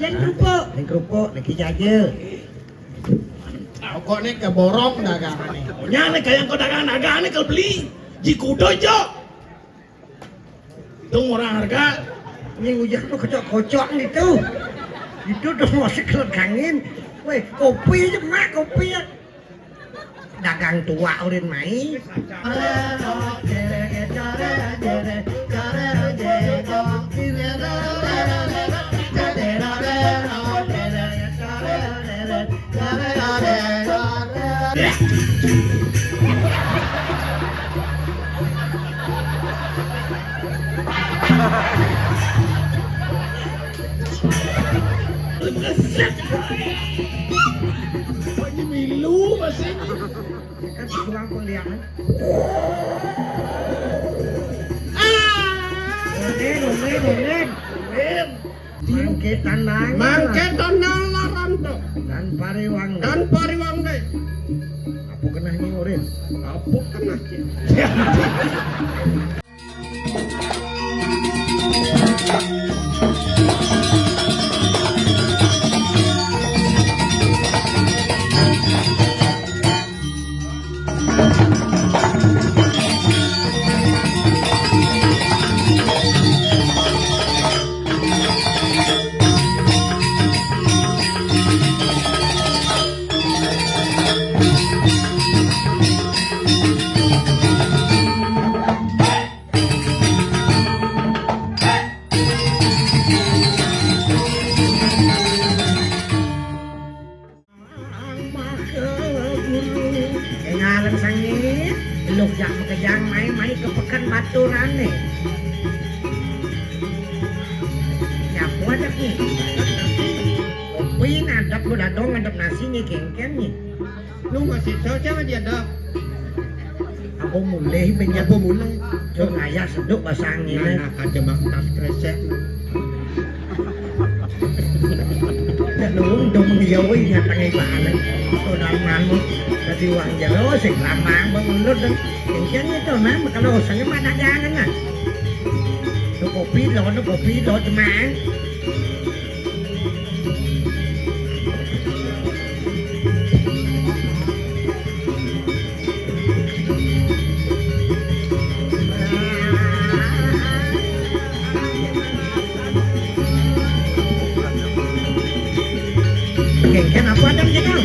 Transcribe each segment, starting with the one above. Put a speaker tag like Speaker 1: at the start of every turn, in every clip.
Speaker 1: Yang kerupuk lagi jaja.
Speaker 2: Kok ini keborong dagangan nih.
Speaker 3: Punya nih kayak kau dagang nih kalau beli jikudo jo. Itu murah harga.
Speaker 1: Ini ujang tuh kocok-kocok gitu. Itu udah masuk ke kangin. Weh, kopi aja mak, kopi ya. Dagang tua urin main.
Speaker 3: Ini milu masih.
Speaker 1: Kan pulang kuliah. Nulen. Mangke tanang.
Speaker 2: Mangke tonang larang tuh.
Speaker 1: Dan pariwang.
Speaker 2: Deh.
Speaker 1: Apa kena nyurin?
Speaker 2: Apa kena sih?
Speaker 1: Ngalang sangit, luk jak makajang mai ke pekan baturan nih. Nyapu ada nih. Kopi ngadap lu dadong ngadap nasi nih kengken nih.
Speaker 2: Lu masih cocok dia dah.
Speaker 1: Aku mulai banyak aku mulai. Coba ngayah seduk bahasa angin.
Speaker 2: Nah, aja bang tas kresek.
Speaker 1: Đúng trong dối nhà ta ngay bạn đấy tôi đang mang ta đi hoàng giờ nó xịt làm mạng bằng lúc đó chuyện chắn với tôi má mà cái đồ sẵn cái má đa gan đó nè nó có phí rồi cho mạng Kenapa ada macam tu?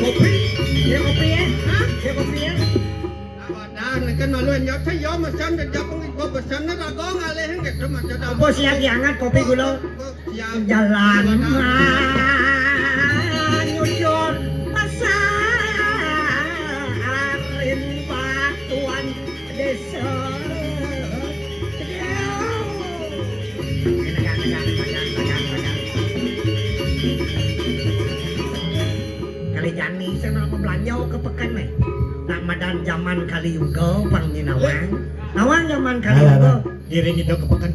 Speaker 1: Kopi? Dia kopi ya? Hah? Dia kopi ya?
Speaker 2: Dan kan malu yang jauh saya macam dah jauh pun ikut pesan nak agak ngalih hingga cuma jauh.
Speaker 1: Bos yang diangkat kopi gula. Jalan nyusun pasarin batuan desa. Kali Jani sana belanja ke pekan nih. Ramadan zaman kali juga panggil Nawang zaman kali juga.
Speaker 2: Giring itu ke pekan.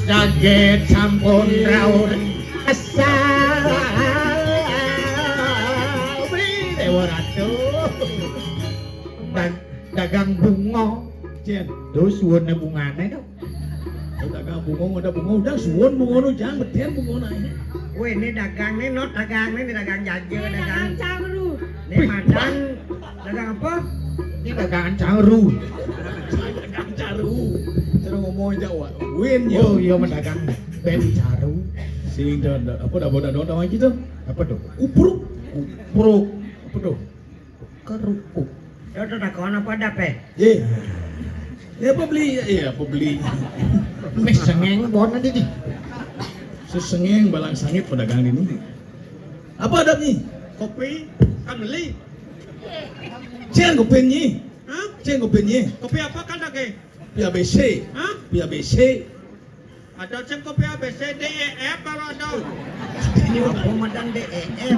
Speaker 2: Saget sampun raur asal Dewa Ratu dagang bunga Cien terus suwun bungane dong dagang bunga ada bunga udah suwun bunga nu jangan beten bunga naik
Speaker 1: Weh ini dagang nih not dagang nih dagang jaja dagang
Speaker 4: cangru.
Speaker 1: Nih madang dagang apa?
Speaker 2: ini dagangan cangru
Speaker 3: Dagang caru.
Speaker 2: cara ngomong Jawa win yo mendagang ben caru sing apa dah bodoh gitu apa tuh kupruk apa tuh kerupuk
Speaker 1: Itu dagang apa dah pe?
Speaker 2: ya apa beli mes sengeng bon nanti nih sesengeng balang sangit pedagang ini apa ada nih kopi kan beli cian kopi nih cian kopi nih kopi apa kan ada ke ABC ABC ada cem kopi ABC DEF apa ada
Speaker 1: Ini apa madang DEF?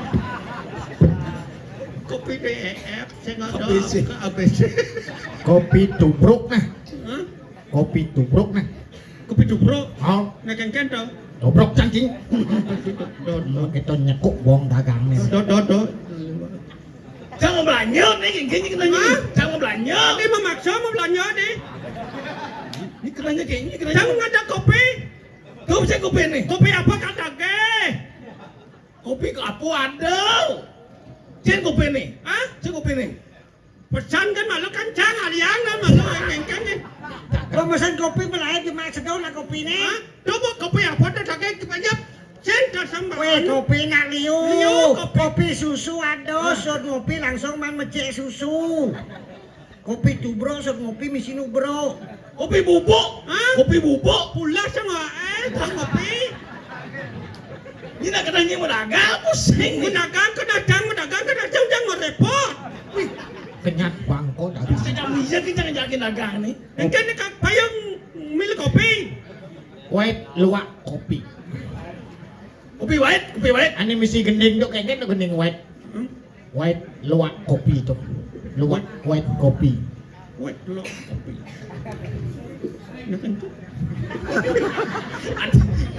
Speaker 2: kopi DEF saya nggak tahu
Speaker 3: ABC.
Speaker 2: ke ABC
Speaker 3: Kopi tubruk nah.
Speaker 2: Hah?
Speaker 3: Kopi tubruk nah.
Speaker 2: kopi tubruk
Speaker 3: Oh,
Speaker 2: nggak kengken dong
Speaker 3: tubruk cacing. Kita nyekuk buang dagang nih.
Speaker 2: do
Speaker 3: Jangan belanja nih, gini kita nih. Jangan belanja.
Speaker 2: Ini memaksa mau belanja nih. Ini kerannya kayak ini kerannya.
Speaker 1: Jangan ada kopi.
Speaker 2: Kau bisa kopi nih?
Speaker 1: Kopi apa kata ke?
Speaker 2: Kopi ke apa ada? Jangan kopi nih.
Speaker 1: Hah?
Speaker 2: Jangan kopi nih.
Speaker 1: Pesan kan malu kencang harian kan malu kencang kan. Kau pesan kopi belai di mana sedang nak kopi ni? Hah? Coba kopi apa tu tak ke banyak. Cendol sambal. Weh kopi nak liu. Kopi susu ada. Sod ngopi langsung man mecek susu. Kopi tubro sod ngopi mesin ubro.
Speaker 2: Kopi bubuk.
Speaker 1: Hah?
Speaker 2: Kopi bubuk.
Speaker 1: Pula sama tak kopi.
Speaker 2: Ini nak kerannya mendagang pusing.
Speaker 1: Mendagang jangan repot.
Speaker 3: Kenyat bangko dah.
Speaker 2: Sejak bisa kita ngajakin dagang nih.
Speaker 1: Engkau ni kan payung milik kopi.
Speaker 3: White luak kopi.
Speaker 2: Kopi white.
Speaker 3: Ani mesti gending tu kayak gitu gending white. White luak kopi tu. Luak white kopi.
Speaker 1: Wait dulu kopi. Nak tu.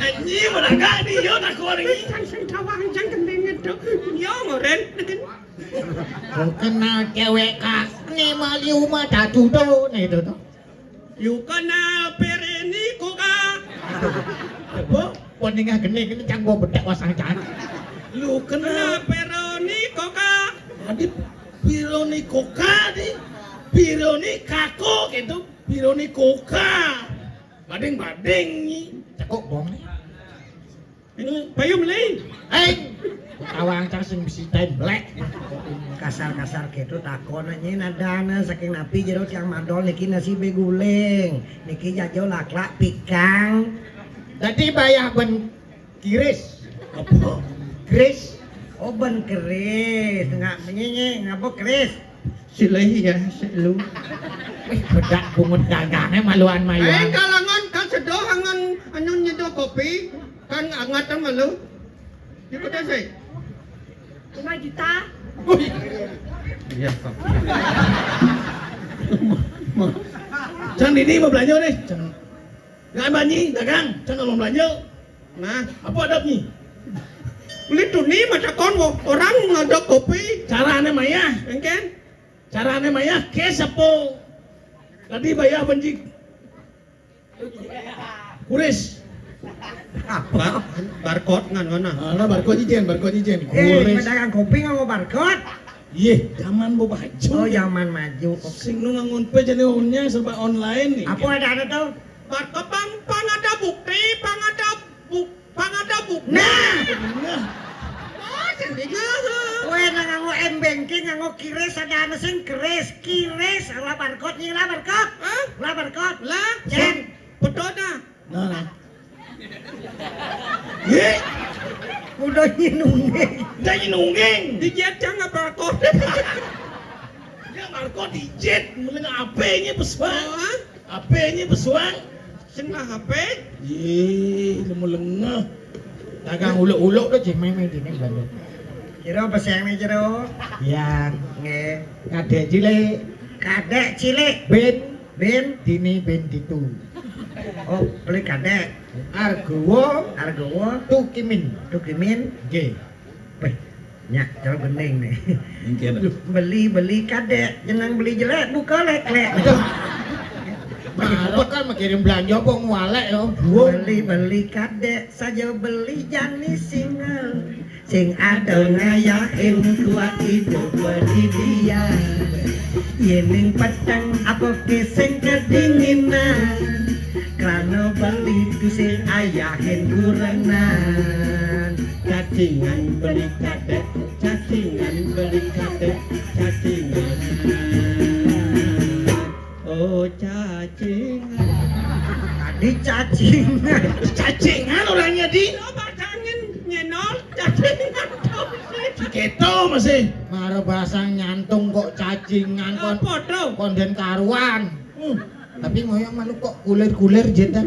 Speaker 2: Ini mendagang nih, yo nak kau ini.
Speaker 1: Jangan tawang jangan gendeng itu. Yo moren.
Speaker 3: Kau kenal cewek kak ni maliu mata tudo ni tu tu.
Speaker 1: You kenal pereni koka.
Speaker 2: Apa?
Speaker 3: Wanita gending ni canggo bedak wasang cantik.
Speaker 2: Lu
Speaker 1: Kenal
Speaker 2: kenal
Speaker 1: pereni koka.
Speaker 2: Adi pironi koka di pironi kako gitu pironi koka bading ni
Speaker 3: Cakok bong ni.
Speaker 1: Ini payung ni.
Speaker 3: Eh, awang cang sing bisi time black.
Speaker 1: Kasar-kasar gitu takonannya nadana saking napi jero yang madol niki nasi beguling. Niki jajo laklak pikang.
Speaker 3: Tadi bayar ben kiris.
Speaker 2: apa?
Speaker 3: Kiris.
Speaker 1: Oh ben keris, enggak menyenye, ngapa keris?
Speaker 2: Silai ya, silu.
Speaker 3: Wih, bedak bungut dagangnya maluan mayuan.
Speaker 1: kalangan kan sedoh angan anyun nyedoh kopi kan angatan malu. Di kota saya. 5 juta.
Speaker 2: Iya, Pak. Jangan ini mau belanja nih. Jangan. Nggak banyi, dagang. Jangan mau belanja.
Speaker 1: Nah,
Speaker 2: Apa adabnya?
Speaker 1: beli tu ni macam kon orang ngadok kopi.
Speaker 2: Caranya Maya.
Speaker 1: Kan?
Speaker 2: Caranya Maya kes apa? Tadi bayar benjik. Kuris.
Speaker 1: Apa? Barcode ngan mana?
Speaker 2: Nah, barcode ijen.
Speaker 1: Pedagang kopi nganggo barcode.
Speaker 2: Iya, zaman mau baju.
Speaker 1: Oh, zaman maju.
Speaker 2: Sing nu ngangon pe jadi onnya serba online nih.
Speaker 1: Apa ada tuh? Barcode pang ada bukti, pang ada bukti. Nah,
Speaker 2: Nah,
Speaker 1: oh sendirinya. Kowe nganggo m-banking, nganggo kiris ada anu sing kiris lah barcode nih lah barcode. Hah? Lah barcode. Lah, Jen. Betona.
Speaker 2: nah. Ye,
Speaker 1: Udah nyinunge.
Speaker 2: jadi nungging.
Speaker 1: Dijet jangan barcode.
Speaker 2: Ya barcode dijet, mulai AP-nya pesuang.
Speaker 1: Oh,
Speaker 2: AP-nya pesuang.
Speaker 1: sing lah HP.
Speaker 2: Ye, lengah.
Speaker 3: Dagang uluk-uluk tu cik main-main di ni belanja.
Speaker 1: Jero peseng nih jero.
Speaker 3: Yang
Speaker 1: Nggih.
Speaker 3: kadek cilik,
Speaker 1: Kadek cilik.
Speaker 3: ben dini ben ditu.
Speaker 1: Oh, beli kadek.
Speaker 3: Argowo
Speaker 1: Argowo
Speaker 3: tukimin.
Speaker 1: tukimin.
Speaker 3: G.
Speaker 1: Weh, nyak jero gending nih.
Speaker 2: Mungkin.
Speaker 1: Beli kadek, jenang beli jelek buka lek-lek.
Speaker 3: Maro kan mengirim belanja kok ngualek yo.
Speaker 1: Beli kadek saja beli janis single. Sing ada ngayain kuat hidup di dia. Yening petang apa keseng kedinginan. Karena beli tu sing ayahin kurenan. Cacingan beli kadek, cacingan beli kadek, cacingan. Oh cacingan. Tadi cacingan.
Speaker 2: Cacingan orangnya di.
Speaker 1: Coba tangan nyenol cacingan.
Speaker 2: Keto masih.
Speaker 3: Maro bahasa nyantung kok cacingan kon
Speaker 1: Apa tuh?
Speaker 3: konden karuan. Tapi ngoyong malu kok kulir-kulir jeda.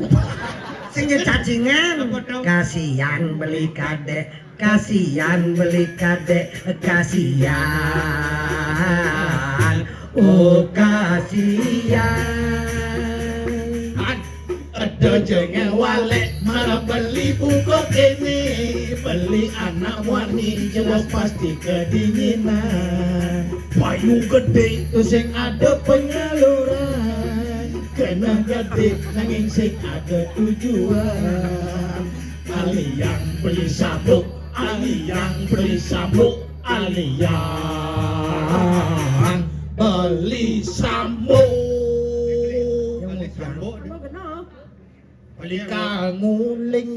Speaker 1: Sing cacingan. Kasihan beli kadek, kasihan beli kadek, kasihan. Oh kasihan.
Speaker 2: Ada jangan walek malah beli buku ini, beli anak warni jelas pasti kedinginan. Payu gede
Speaker 3: Itu sing ada penyaluran.
Speaker 2: kena gede nanging sing ada tujuan. Ali yang beli sabuk, Ali yang beli sabuk, Ali yang beli sabuk.
Speaker 1: Beli
Speaker 3: Kanguling.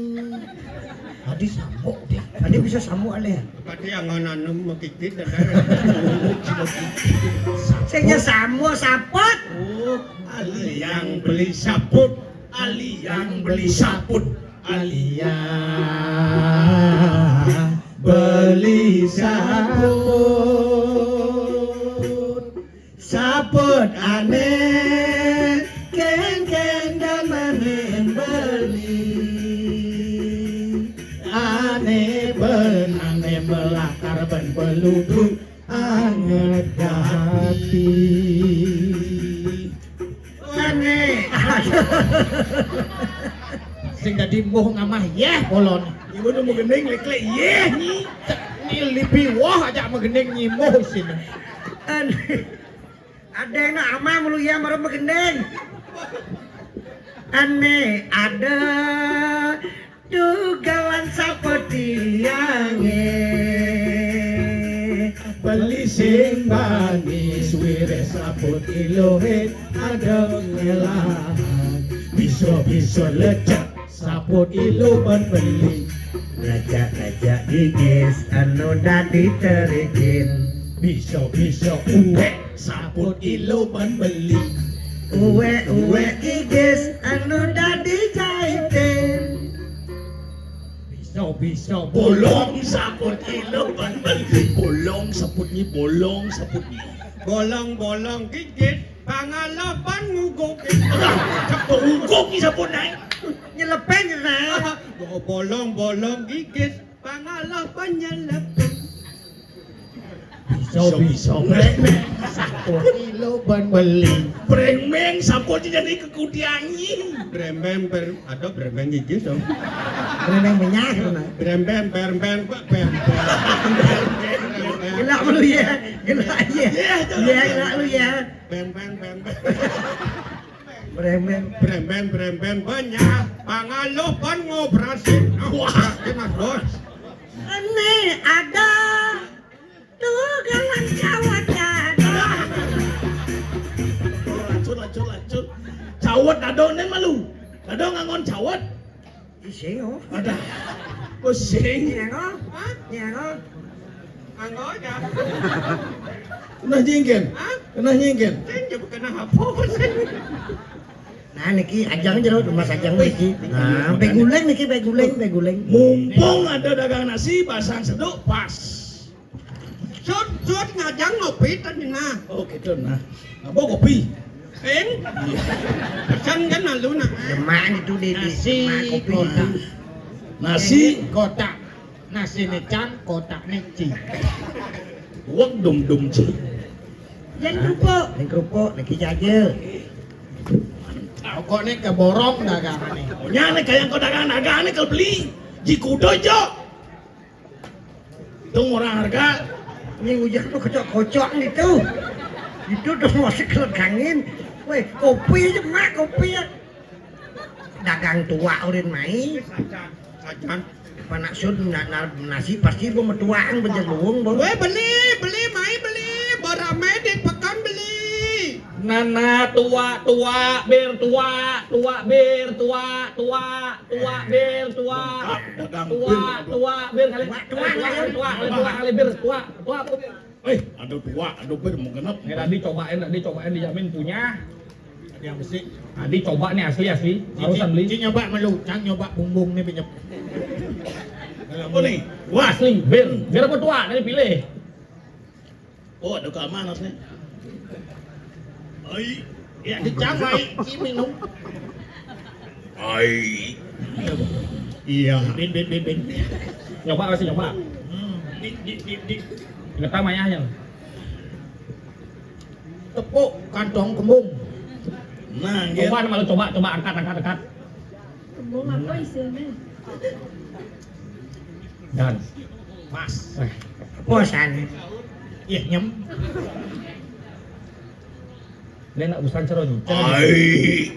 Speaker 3: Tadi sambok deh.
Speaker 1: Tadi bisa sambuk ale.
Speaker 4: Pati yang ngono mekikit dan
Speaker 1: Sing sambuk saput.
Speaker 2: Oh, Ali yang beli saput, Ali yang beli saput, Ali yang beli saput. Saput aneh, ken dan manen beli. Aneh belakar ben peluduk anget hati.
Speaker 1: Aneh.
Speaker 3: Sing dadi mbuh ngamah yeh bolon.
Speaker 2: Ibu nu mau gendeng lek-lek yeh nyi.
Speaker 3: Ni lipi wah aja megendeng nyimuh sini.
Speaker 1: Ada yang nak amah mulu ya marah begendeng. Aneh ada dugaan seperti yang
Speaker 2: Beli sing manis wire saput ilohe ada ngelahan. Bisa lecak saput ilo beli.
Speaker 1: Lajak gigis anu dadi terikin.
Speaker 2: Bisa uwe saput ilo beli.
Speaker 1: Uwe gigis anu dadi jahitin.
Speaker 2: Bisa bolong saput ilo beli. Bolong saputnya.
Speaker 4: bolong gigit pangalapan ngugok.
Speaker 2: Cakap ugok ni saput naik.
Speaker 1: Nyelepen na.
Speaker 4: Bolong gigit pangalapan nyelepen.
Speaker 2: Bisa brengmeng saput ilo beli. Brengmeng saputnya jadi kekudiangi.
Speaker 4: Brembeng atau brembeng gigit dong.
Speaker 1: Reneng minyak na.
Speaker 4: Brembeng
Speaker 1: Gila lu ya. Gila ya. Ya gila lu ya.
Speaker 4: Brembeng
Speaker 1: Bremen.
Speaker 4: banyak pangalapan ngoperasi. Wah, enak bos.
Speaker 1: Ini ada dugaan cawat ada.
Speaker 2: Lanjut. Cawat adon nih malu. Adon ngangon cawat.
Speaker 1: Ising oh.
Speaker 2: Ada. Pusing.
Speaker 1: Nyango.
Speaker 4: Anggo ya.
Speaker 2: Kena jingken.
Speaker 4: Sing juga kena hapus.
Speaker 1: Nah niki ajang jero rumah sajang niki. Nah, beguleng niki beguleng.
Speaker 2: Mumpung ada dagang nasi, pasang seduk pas.
Speaker 4: Sud ngajang ngopi tadi nah.
Speaker 2: Oh gitu nah. Apa kopi?
Speaker 4: Eng. Pesan kan lalu nak.
Speaker 1: Demak itu di
Speaker 3: Nasi
Speaker 1: kopi.
Speaker 3: kotak.
Speaker 2: Nasi
Speaker 3: Kotak. Nasi ini can, kotak ini ci.
Speaker 2: wak dum ci.
Speaker 1: Yang kerupuk niki jaje.
Speaker 3: Pokoknya keborong dagangan nih.
Speaker 2: Nyane kayak kau dagang nih kalau beli jikudo jo. Tung orang harga.
Speaker 1: Ini ujak tuh kocok gitu. Itu tuh masih kelegangin. Weh, kopi aja mak kopi ya. Dagang tua urin mai.
Speaker 4: Sajan.
Speaker 1: Panak sud nasi pasti gua metuang bejeluung bang.
Speaker 4: Weh beli mai beli. Barame di pekan beli.
Speaker 3: Nana tua bir tua bir
Speaker 2: Ada bir mau genap.
Speaker 5: Ini tadi cobain dijamin punya. Yang mesti. Tadi coba nih asli. Harusan beli.
Speaker 3: Ci nyoba malu, cang nyoba bumbung nih pinjam.
Speaker 2: Oh nih, wah.
Speaker 5: Asli bir apa tua nanti pilih.
Speaker 2: Oh ada keamanan nih. Ai,
Speaker 3: Ya dicamai, ci minum.
Speaker 2: ai. Iya.
Speaker 3: Bin.
Speaker 5: Nyoba masih nyoba.
Speaker 2: Di.
Speaker 5: Ngetah mayahnya.
Speaker 3: Tepuk kantong kembung.
Speaker 2: Nah, gitu.
Speaker 5: Coba malu coba angkat.
Speaker 6: Kembung apa isinya?
Speaker 5: Dan
Speaker 3: Mas.
Speaker 1: Bosan.
Speaker 3: Iya nyem.
Speaker 5: Dia nak busan ceron.
Speaker 2: Ai.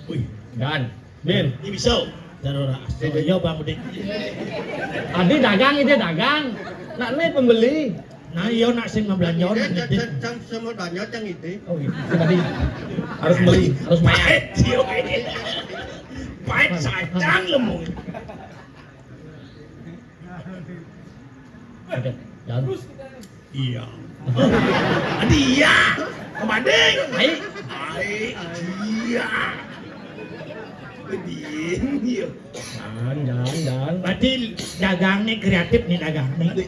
Speaker 2: Wih,
Speaker 5: Dan, Bin,
Speaker 2: ini bisa.
Speaker 3: Darora astoyo bang udik.
Speaker 5: Adi dagang itu dagang. Nak nih pembeli.
Speaker 3: Nah iyo nak sing membelanja nak nitip.
Speaker 4: Semua banyak yang itu.
Speaker 5: Oh gitu. Tadi harus beli, harus bayar.
Speaker 2: Pahit sih. Pahit sajang lemu.
Speaker 5: Oke, jalan.
Speaker 2: Iya. Adi iya. Kemanding.
Speaker 5: Hai.
Speaker 2: Ai, iya. Iya.
Speaker 5: Jangan.
Speaker 3: Berarti dagang nih kreatif nih dagang nih.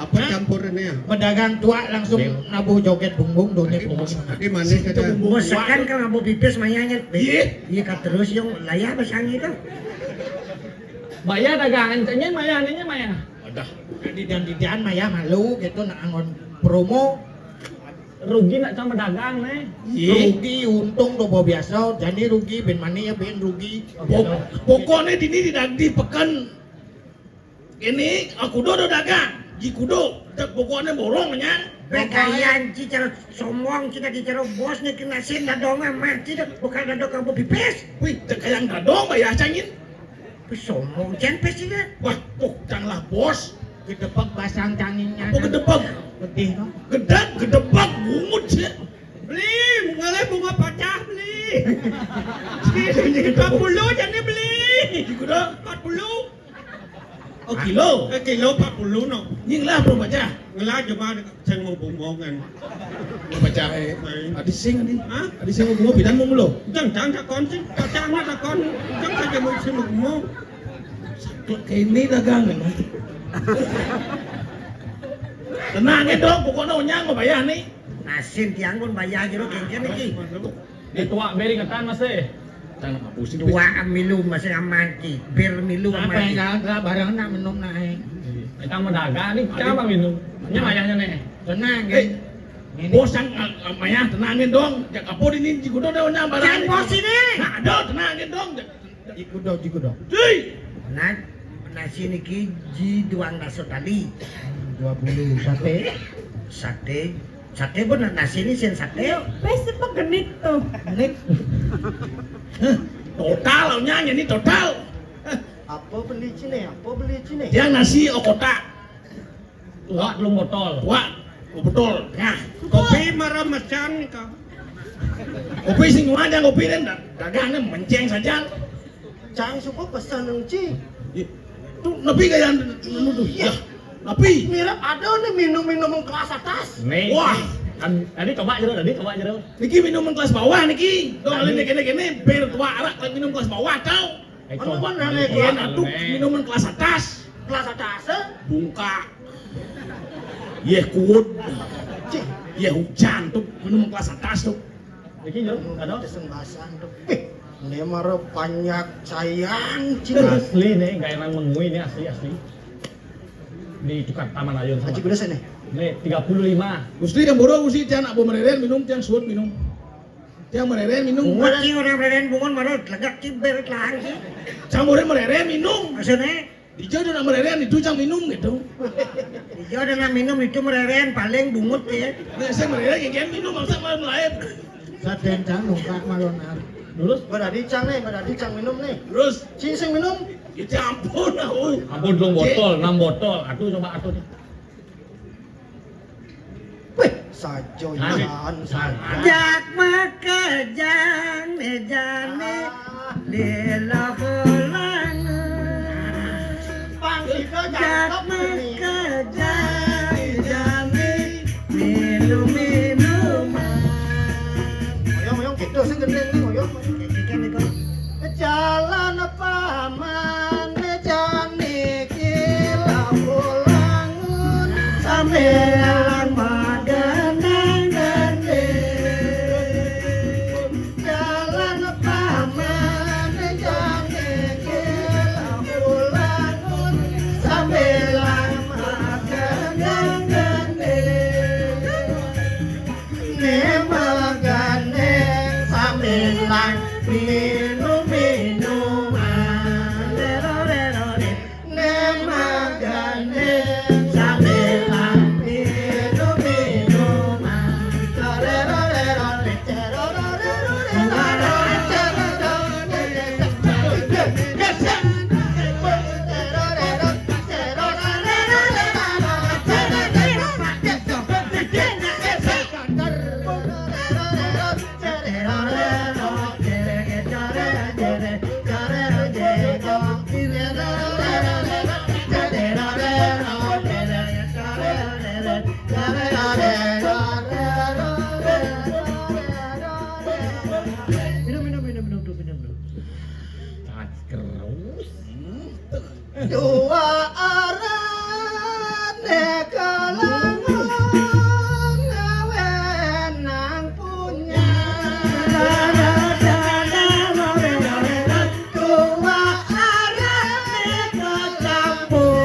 Speaker 4: Apa campur ini ya?
Speaker 3: Pedagang tua langsung nabuh joget bungung dunia bungung.
Speaker 4: Di mana saja?
Speaker 1: Bosakan kan abu pipis mayanya.
Speaker 2: Iya.
Speaker 1: Iya kan terus yung layar besang itu.
Speaker 5: Bayar dagangan, caknya maya, ininya maya.
Speaker 2: Adah.
Speaker 3: Di dan didian mah ya malu gitu nak angon promo.
Speaker 5: Rugi nak sama dagang nih.
Speaker 3: Rugi untung do biasa jadi rugi ben mani ya ben rugi.
Speaker 2: Pokoknya di pekan ini aku do dagang. Jikudo, pokoknya borong nya.
Speaker 1: Bekayan cicara sombong cina dicara bos nih kena sin dadong mah tidak bukan dadong abu pipis.
Speaker 2: Wih, kayang dadong bayar cangin.
Speaker 1: Sombong cempes tidak.
Speaker 2: Wah, janganlah bos.
Speaker 3: Gedebak basang canginnya.
Speaker 2: Apa gedebak?
Speaker 3: Pedih no.
Speaker 2: Gedebak bungut sih.
Speaker 4: Beli, bunga pacah beli. 40 jangan beli.
Speaker 2: Jikudo,
Speaker 4: 40.
Speaker 2: oh kilo.
Speaker 4: Kilo 40 no.
Speaker 2: Nying lah bro baca.
Speaker 4: Ngelak cuma ceng mau bumbongan.
Speaker 2: Baca adi sing adi.
Speaker 4: Hah?
Speaker 2: Adi sing mau bidan mau mulu.
Speaker 4: Jangan takon sih, pacahnya takon. Jangan saja mau sibuk mau.
Speaker 2: Kayak ini dagang kan. Tenangin dong, pokoknya nyang mau bayar nih.
Speaker 1: Nasin tiang pun bayar jero kengken iki.
Speaker 5: Di tua beri ngetan masih.
Speaker 2: Jangan ngapusin.
Speaker 1: Dua minum masih aman ki. Bir minum
Speaker 3: Apa
Speaker 1: aman.
Speaker 3: yang jalan barang nak minum naik.
Speaker 5: Kita mau dagang nih, siapa minum? Nya mayahnya nih.
Speaker 3: Tenang
Speaker 2: Eh,
Speaker 3: Ini
Speaker 2: bos yang Maya tenangin dong. Jak kapur ini jikudo deh nyang barang.
Speaker 1: Jangan bos ini.
Speaker 2: Nah, dong tenangin dong.
Speaker 3: jikudo.
Speaker 2: Cuy.
Speaker 1: Nah, nasi niki ji duang naso tadi.
Speaker 3: 20 sate.
Speaker 1: Sate pun nasi ini sen sate.
Speaker 6: Pasti apa genit tuh?
Speaker 3: Nik
Speaker 2: Total nyang ini total.
Speaker 3: apa beli cine?
Speaker 2: Yang nasi okotak.
Speaker 5: Tua belum botol.
Speaker 2: Wah, betul. Nah,
Speaker 4: Kopi marah macan kau.
Speaker 2: kopi sing aja kopi dan dagangnya menceng saja.
Speaker 3: Cang suka pesan nungci.
Speaker 2: Tuh nabi kayak nuduh. Ya, nabi.
Speaker 3: Mirip ada nih minum-minum kelas atas.
Speaker 5: Nih.
Speaker 2: Wah.
Speaker 5: Kan tadi coba jero.
Speaker 2: Niki minuman kelas bawah niki. Dong alin kene bir tua arak minum kelas bawah tau.
Speaker 5: Coba.
Speaker 2: Enak tuh minuman kelas atas.
Speaker 3: Kelas atas.
Speaker 2: Bungka. Yeh kuut. Yeh hujan tuh minuman kelas atas tuh.
Speaker 5: Iki jero, ada.
Speaker 3: Sembasan tuh. Ini marah banyak sayang cina.
Speaker 5: Asli nih, gak enak mengui nih asli. Di dekat Taman Ayun sama.
Speaker 3: Aji kuda sini.
Speaker 5: Nih 35.
Speaker 2: Gusti yang bodoh gusti jangan nak mereren minum jangan suut minum. Jangan mereren minum.
Speaker 1: Bungot ki orang beren bungon marot legak ki beret lang ki.
Speaker 2: Jangan mereren minum.
Speaker 1: Maksudnya
Speaker 2: Dijauh nak mereren itu jangan minum gitu.
Speaker 1: dia dengan minum itu mereren paling bungut ya.
Speaker 2: Nah, saya mereren kayak minum masa malam lain.
Speaker 3: Saten cang nungkak malonar.
Speaker 5: Lurus.
Speaker 3: Berarti cang minum nih.
Speaker 2: Terus
Speaker 3: Sing minum.
Speaker 2: kita ampun aku.
Speaker 5: Ampun belum botol, 6 botol. Atuh coba atuh nih.
Speaker 3: Wih, sajoyan saja.
Speaker 1: Jak makajang mejane lela pulang.
Speaker 3: Pangsito
Speaker 1: Jak
Speaker 3: jangkep
Speaker 1: makajang mejane minum-minuman.
Speaker 3: Oyong gitu sing gendeng nih oyong.
Speaker 1: Kayak gitu.
Speaker 3: Jalan paman jane kila pulangun
Speaker 1: Sampean madanang gande.
Speaker 3: jalan paman jane Dua arah nekalangan ngawenang punya. Dua arah neka campur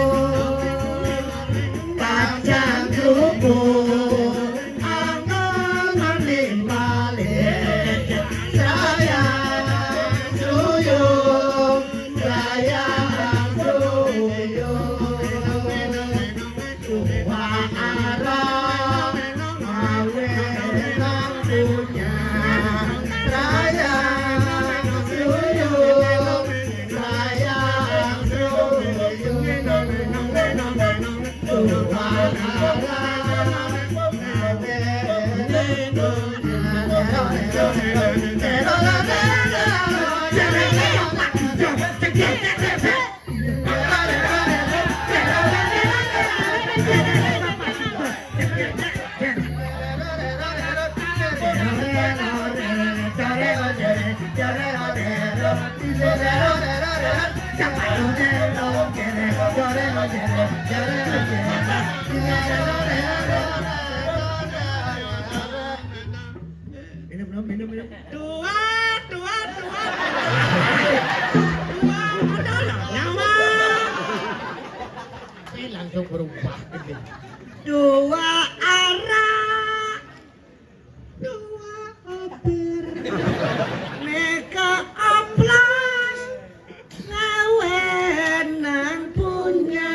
Speaker 3: kacang kerupuk angon maning balik sayang suyung sayang suyung dua arah ngawenang punya sayang suyung sayang suyung dua
Speaker 1: Minum.
Speaker 4: Dua. Dua, udah lah, nyawa.
Speaker 3: Ini langsung berubah gitu.
Speaker 1: Dua arah, dua opir, meka oplas, ngawenang punya.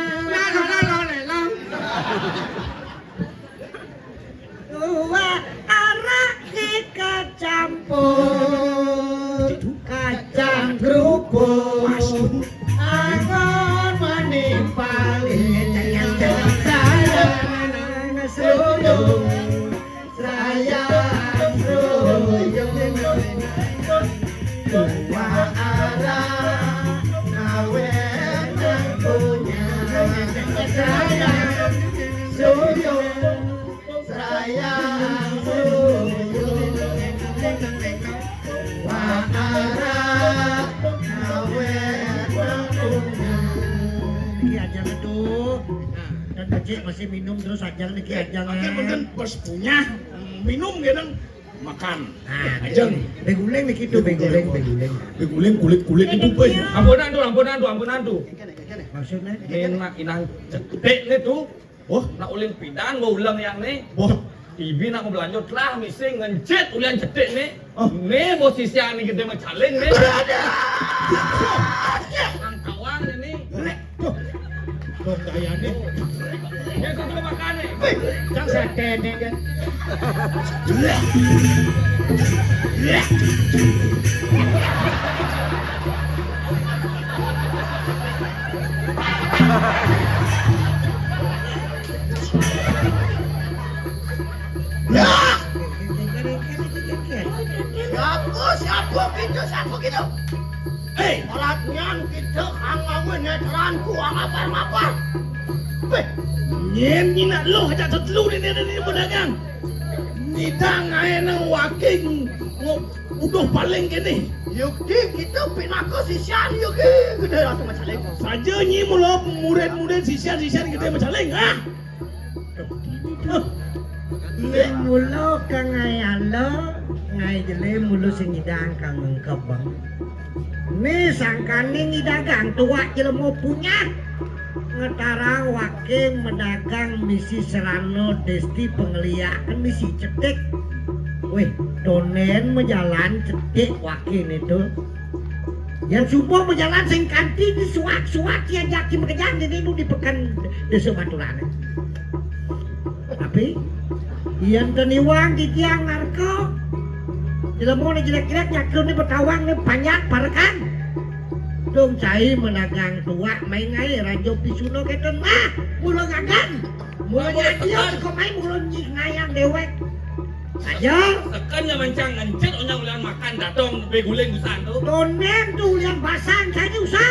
Speaker 1: Dua arah meka campur, kacang kerupuk, angon maning paling sayang suyung sayang suyung dua arah ngawenang punya sayang suyung sayang suyung dua arah ngawenang punya. Iki aja tuh. Dan kecil masih minum terus aja nih aja.
Speaker 2: Makanya mungkin pas punya minum gedang makan.
Speaker 1: Nah,
Speaker 2: Ajeng.
Speaker 1: beguleng nih gitu, beguleng.
Speaker 2: Beguling kulit itu boy.
Speaker 5: Ampunan tuh.
Speaker 1: Maksudnya?
Speaker 5: Enak inang cetek nih tuh.
Speaker 2: Oh,
Speaker 5: Nak ulin pidan mau ulang yang nih.
Speaker 2: wah.
Speaker 5: Ibi nak mau belanja lah misi ngencet ulian cetek nih.
Speaker 2: Oh.
Speaker 5: Nih posisi yang ini gede mecaling nih. Angkawan ini.
Speaker 2: Tuh. Tuh kayaknya.
Speaker 5: Ya kau cuma makan nih.
Speaker 1: Jangan sate nih kan.
Speaker 3: Siapa gitu? Malatnya gitu kang ngawen neteranku ngapar.
Speaker 2: Nyen nak lo aja tetelu ini pedagang. Nidang ae nang waking udah paling gini.
Speaker 3: Yukti gitu pinako sisian yukti gede langsung macaling.
Speaker 2: Saja nyi mula murid-murid sisian gede macaleng ah.
Speaker 1: Mulo kang ayalo, ngai jele mulo sing idang kang ngengkep bang. Nih sangkane ngidagang tua jelemo punya. Ngetarang waking medagang misi serano desti pengeliaan misi cetek. Weh, donen menjalan cetek waking itu. Yang subuh menjalan sing kanti di suak-suak ya jaki bekerjaan ini nu dipekan desa Baturan. Tapi yang teniwang di tiang narko jelemo ni jelek-jelek nyakil ni bertawang ni panjang parekan. Dong cai menagang tua main ngai rajo pisuno keten mah mulo gagan mulo nyadio kok main mulo ngayang dewek aja
Speaker 5: Tekan yang mancang ngencet onyang ulian makan datong beguling usahan tuh.
Speaker 1: donen tuh yang basang saja usah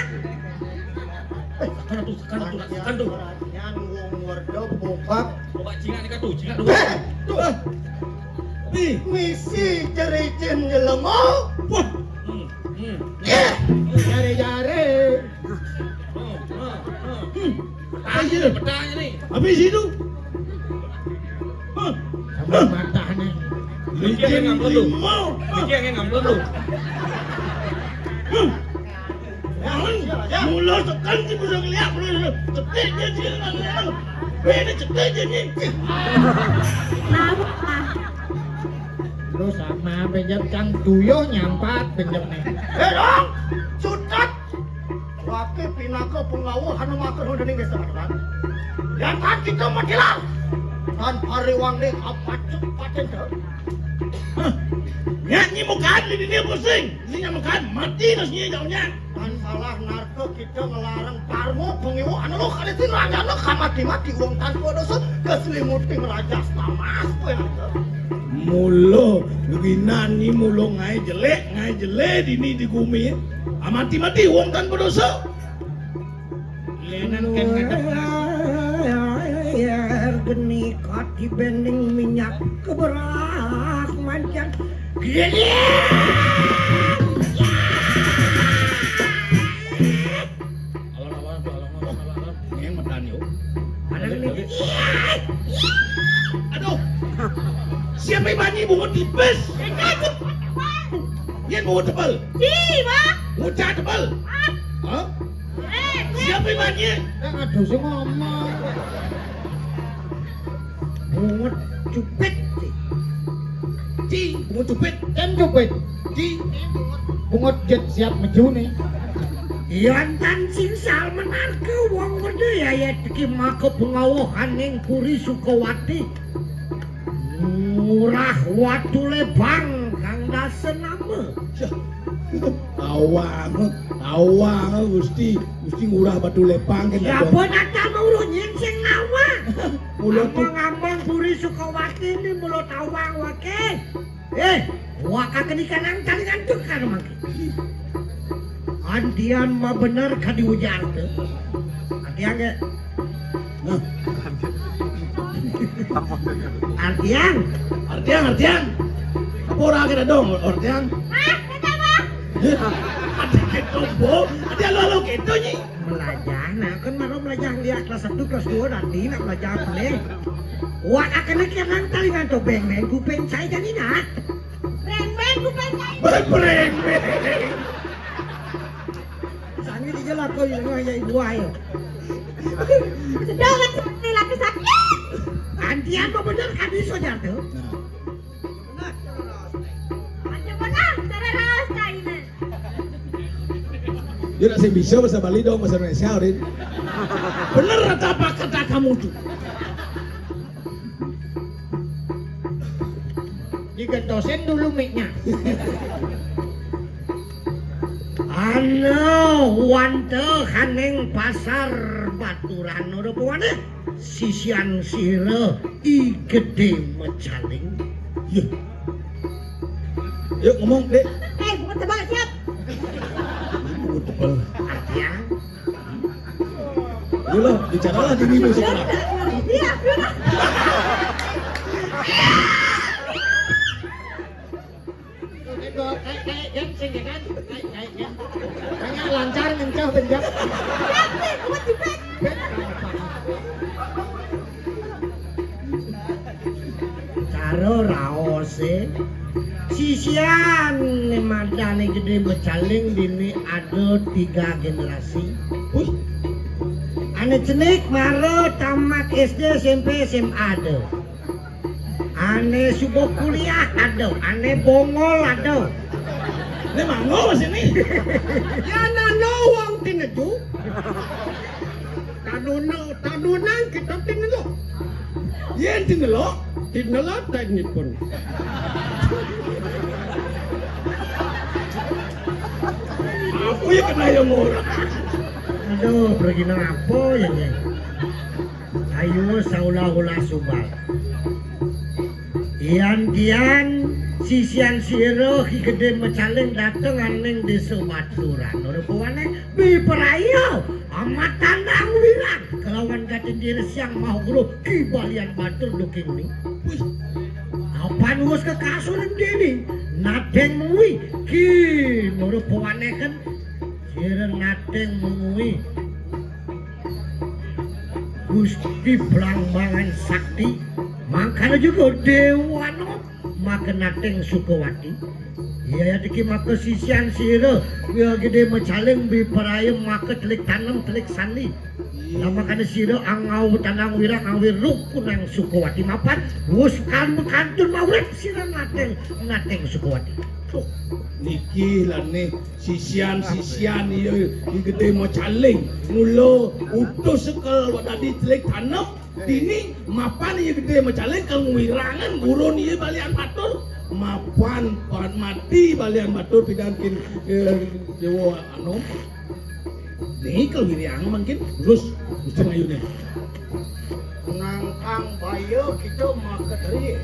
Speaker 5: Sekan tuh.
Speaker 3: Yang wong werdo bokap
Speaker 5: Coba cingat ni tuh.
Speaker 2: Tuh. Nih,
Speaker 3: misi cericin jelemo.
Speaker 2: wah.
Speaker 3: Jare-jare
Speaker 2: ya.
Speaker 3: Petanya nih.
Speaker 2: Habis itu. Hah?
Speaker 3: Sama matanya.
Speaker 5: Licin yang ngambil lu.
Speaker 2: Limau.
Speaker 5: Licin yang ngambil lu.
Speaker 2: Mula tekan si budak lihat mula ceteknya dia nak. Beda ceteknya ni.
Speaker 6: Kenapa?
Speaker 3: Lu sama pinjam cang tuyul nyampat pinjam nih.
Speaker 1: Dong, sudat. Wakil pinaka pengawal hanu makan udah nih guys teman-teman. Yang kan kita matilah. Dan pariwang nih apa cepat itu.
Speaker 2: Nyanyi mukaan di dunia pusing. Ini mukaan mati terus nyi jauhnya.
Speaker 1: Dan salah narko kita ngelarang parmo pengiwu anu lo kali itu raja lo mati-mati uang tanpa dosa keselimuting raja tamas gue itu.
Speaker 2: Mulo luginan ni mulo ngai jelek dini di gumi. Mati-mati uang tanpa dosa.
Speaker 3: Lenan kan ngadep.
Speaker 1: Air geni kaki bending minyak keberak mancan. Gede.
Speaker 2: Yang medan yuk.
Speaker 1: Ada ini.
Speaker 2: Aduh. Siapa yang mani bunga tipis? Yang bunga tebal. Bunga tebal. Hah? Siapa yang mani?
Speaker 3: Aduh sih ngomong.
Speaker 1: Bungut cupet.
Speaker 2: Ci, bunga cupit.
Speaker 3: Kan cupit.
Speaker 2: Ci.
Speaker 3: Bungut jet siap maju nih.
Speaker 1: Yan tan sinsal menarke wong gede ya tiki maka pengawahan yang puri Sukawati. Murah watu lebang kang dasen nama.
Speaker 2: Awang, gusti ngurah batu lepang kan.
Speaker 1: Siapa datang mau nyinsing nawa?
Speaker 2: Mulut tu.
Speaker 1: Ngambang puri Sukawati ini mulut awang wake. Waka kenikan ang talingan tuh kan mangki. Andian mah bener kan diujar tuh. Andian ge.
Speaker 2: Nah,
Speaker 1: Artian.
Speaker 2: Apa orang kita dong, artian? Ada kita bo, ada lalu kita ni.
Speaker 1: Belajar, nah kan baru belajar dia kelas 1, kelas 2 nanti nak belajar peleng. Wak akan nak talingan tuh beng kupeng saya jadi nak.
Speaker 6: Beng kupeng saya.
Speaker 2: Bereng.
Speaker 1: Sangi di jalan kau yang ngaya ibu ayo.
Speaker 6: Sedang kan laki sakit.
Speaker 1: Andian mah bener kan bisa jatuh.
Speaker 6: Macam mana cara rasa ini?
Speaker 2: Dia nak saya bisa bahasa Bali dong, bahasa Indonesia Rin. Bener apa kata kamu tuh?
Speaker 3: Digentosin dulu mic-nya.
Speaker 1: Wante kaneng pasar baturan udah puane sisian sire I gede mecaling.
Speaker 2: Ya. Yuk ngomong dek.
Speaker 6: Bukan tebal siap.
Speaker 2: Bunga tebal.
Speaker 1: Artian
Speaker 2: Yolah, bicaralah dirimu sekarang.
Speaker 6: Iya.
Speaker 3: Kayak genseng ya kan? Kayak lancar ngencah benjak.
Speaker 6: Buat juga.
Speaker 1: karo raose sisian madane gede becaling dini ada 3 generasi. Ane cenik maro tamat SD SMP SMA ada. Ane subuh kuliah ada, ane bongol ada.
Speaker 2: Ini mango mas ini.
Speaker 1: Ya nano wong tineju. Tadunan kita tinelo.
Speaker 2: Yen tinelo.
Speaker 1: Tinelo teknik pun.
Speaker 2: Aku ya kena yang murah.
Speaker 1: Aduh, pergi nang apa ya nih? Ayo saula-ula subal. Ian sisian siro ki gede mecaling dateng aneng desa Baturan. Ora puane bi perayo amat tandang wirang kelawan gatin diri siang mau guru ki balian batur looking ni. Apa nuwes ke kasur dini? Nadeng mui ki ora puane kan sira nadeng mui. Gusti Blambangan Sakti makanya juga Dewano makenateng Sukawati. Iya tiki maka sisian sira ya gede macaleng bi parayem maka telik tanam telik sandi. Nama kana sira angau tanang wirang awir rukunang Sukawati mapan wus kan kantur mawrep sira nateng Sukawati.
Speaker 2: Tuh, niki lah nih sisian iya gede mau caling mulo utus sekel tadi telik tanam dini mapan iya gede mau caling kang wirangan gurun iya balian batur mapan pan mati balian batur pidangkin dewa anu nih kalau wirang mungkin terus ngayu nih
Speaker 3: Nangkang bayo kita maka dari.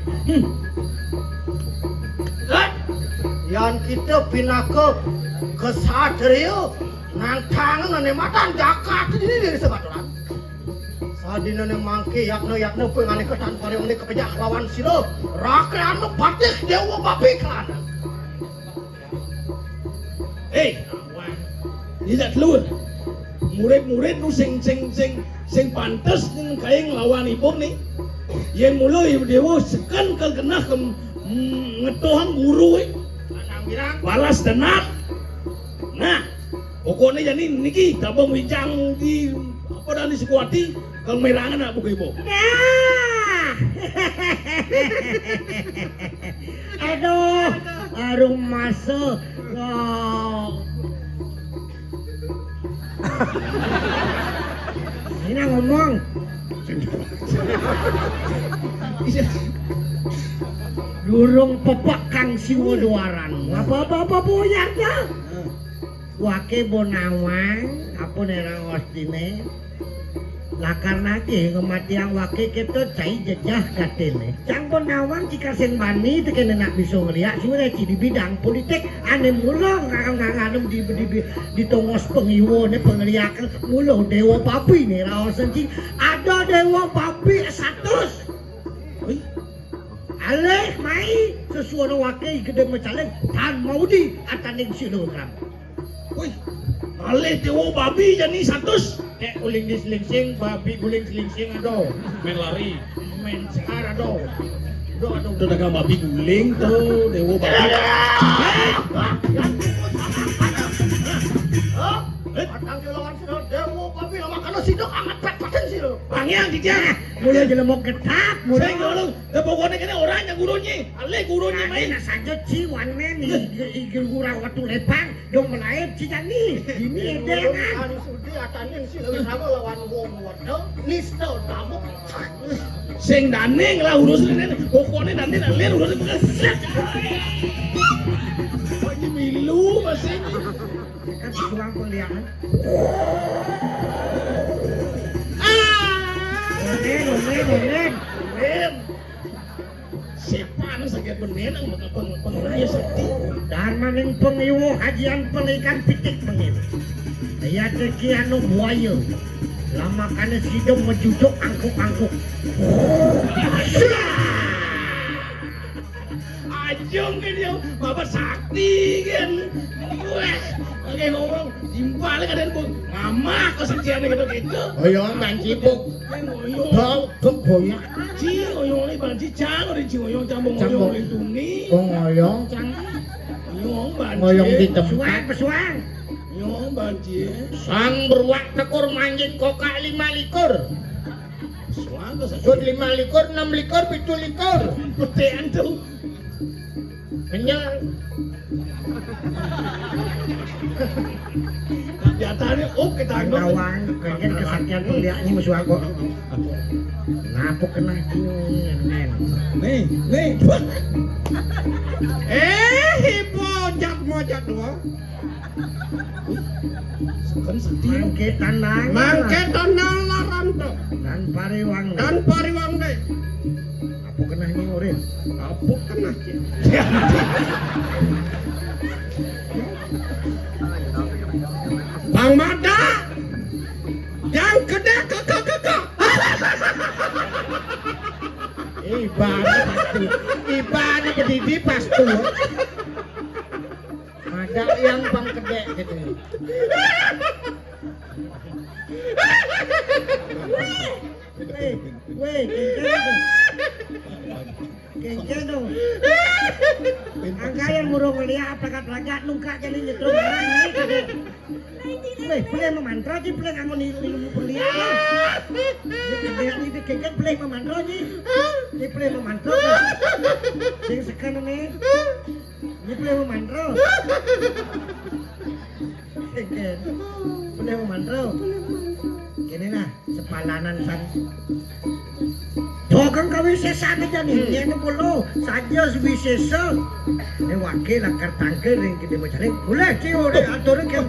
Speaker 3: Yang kita pinaka ke Satrio nangkang nane matan jakat ini dari sebaturan. Sadina ne mangke yakna pengane ketan pareng ne kepejak lawan sira. Rakrano patih dewa babi kan.
Speaker 2: Tidak keluar. Murid-murid nu sing pantes ning kaeng lawan ipun nih. Yen mulai dewa sekan kal kena ngetohan guru balas dendam. Nah, pokoknya jadi niki tabung wijang di apa dan di Sukawati kalau merangan nak buka ibu.
Speaker 1: Aduh, arum masuk. Ini ngomong. Durung pepak kang siwa duaran. Apa-apa buyarnya? Wake bonawang, apa nerang ostine. Lakar nake kematian wake kita cai jejah katene. Cang bonawang jika sen bani tekene nak bisa ngeliat sudah di bidang politik ane mulong nganum di tongos pengiwo ne pengeliakan mulong dewa papi ne raosan cing ada dewa papi 100. Aleh mai sesuatu wakai gede macaleng tan mau di ataning silogram.
Speaker 2: Woi, aleh dewa babi jadi 100.
Speaker 3: Uling di selingsing, babi guling selingsing ado.
Speaker 5: Main lari.
Speaker 3: Main sekar ado.
Speaker 2: Udah dagang babi guling tuh dewa babi.
Speaker 3: Matang lawan sira dewa babi lama kana sidok angat pet-peten sira.
Speaker 2: Pangyang dijah.
Speaker 1: Mulai jelema ketak, mulai
Speaker 2: Saya ngolong, pokoknya kena orangnya gurunya, alih gurunya main.
Speaker 1: Nah saja ciwan men, igil gurau waktu lepang, dong melayap cijani. Ini edengan.
Speaker 3: Anu sudi ataning sira sama lawan wong wedok, nisto tabuk.
Speaker 2: Sing daning lah urusan ini, pokoknya daning alih urusan bukan set. Lagi milu masih.
Speaker 1: Kan suang pengliharan. Onen.
Speaker 2: Sepan sakit benen ang mga pengraya sakti.
Speaker 1: Dan maning pengiwo kajian pelikan pitik pengiwo. Ayat teki anu buaya. Lama kana sidom menjujuk angkuk-angkuk.
Speaker 2: Ajong kan dia, bapak sakti kan. Wah, kayak ngomong timbal kan pun ngamak kesencian gitu.
Speaker 3: Oyong mancipuk. Bau keboyak.
Speaker 2: Ci oyong ini banci cang, ada ci oyong cambung oyong itu nih.
Speaker 3: Oyong cang.
Speaker 2: Oyong banci.
Speaker 3: Oyong di
Speaker 1: Pesuang.
Speaker 2: Oyong banci.
Speaker 3: Sang beruak tekur manjing koka 5 likur.
Speaker 2: Suang ke
Speaker 3: Sud 5 likur, 6 likur, 7 likur.
Speaker 2: petean tuh.
Speaker 3: Kenyang.
Speaker 2: Jatahnya kita
Speaker 1: Nawang, kajian kesaktian peliaknya musuh aku. Napuk kena nen.
Speaker 2: Nih.
Speaker 4: Ibu mojat dua.
Speaker 2: Sekarang sakti.
Speaker 1: Mangke tandang.
Speaker 4: Mangke tandang laran tuh.
Speaker 1: Dan pariwang.
Speaker 4: Dan pariwang deh.
Speaker 1: Apa kena nyurin?
Speaker 4: Apa kena? Bang Mada, yang gede kakak.
Speaker 3: Ibadah berdiri pastu. Ada yang bang gede gitu.
Speaker 1: Kengken dong. Angka yang murung lihat pelagat nungka jadi nyetrum ini kade. Weh, boleh memantra sih, boleh nganggo ilmu perlihat. Ini kengken boleh memantra sih. Ini boleh memantra. Sing sekarang nih, ini boleh memantra. Kengken, boleh memantra. Kini nah, sepalanan san. Dogang kami sesan aja nih, ini puluh saja sebisesa. Ini wakil akar tangker yang kita mencari. Boleh sih orang atur kan,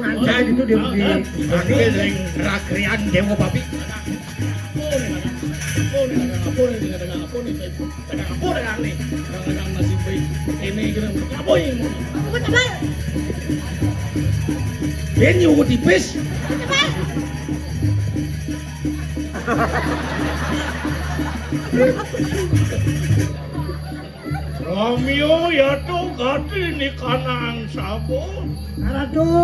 Speaker 1: aja itu di
Speaker 2: Wakil ring rakrian dewa babi. Ini udah tipis.
Speaker 4: Romeo ya tuh ganti nih kanang sabun.
Speaker 1: Aduh.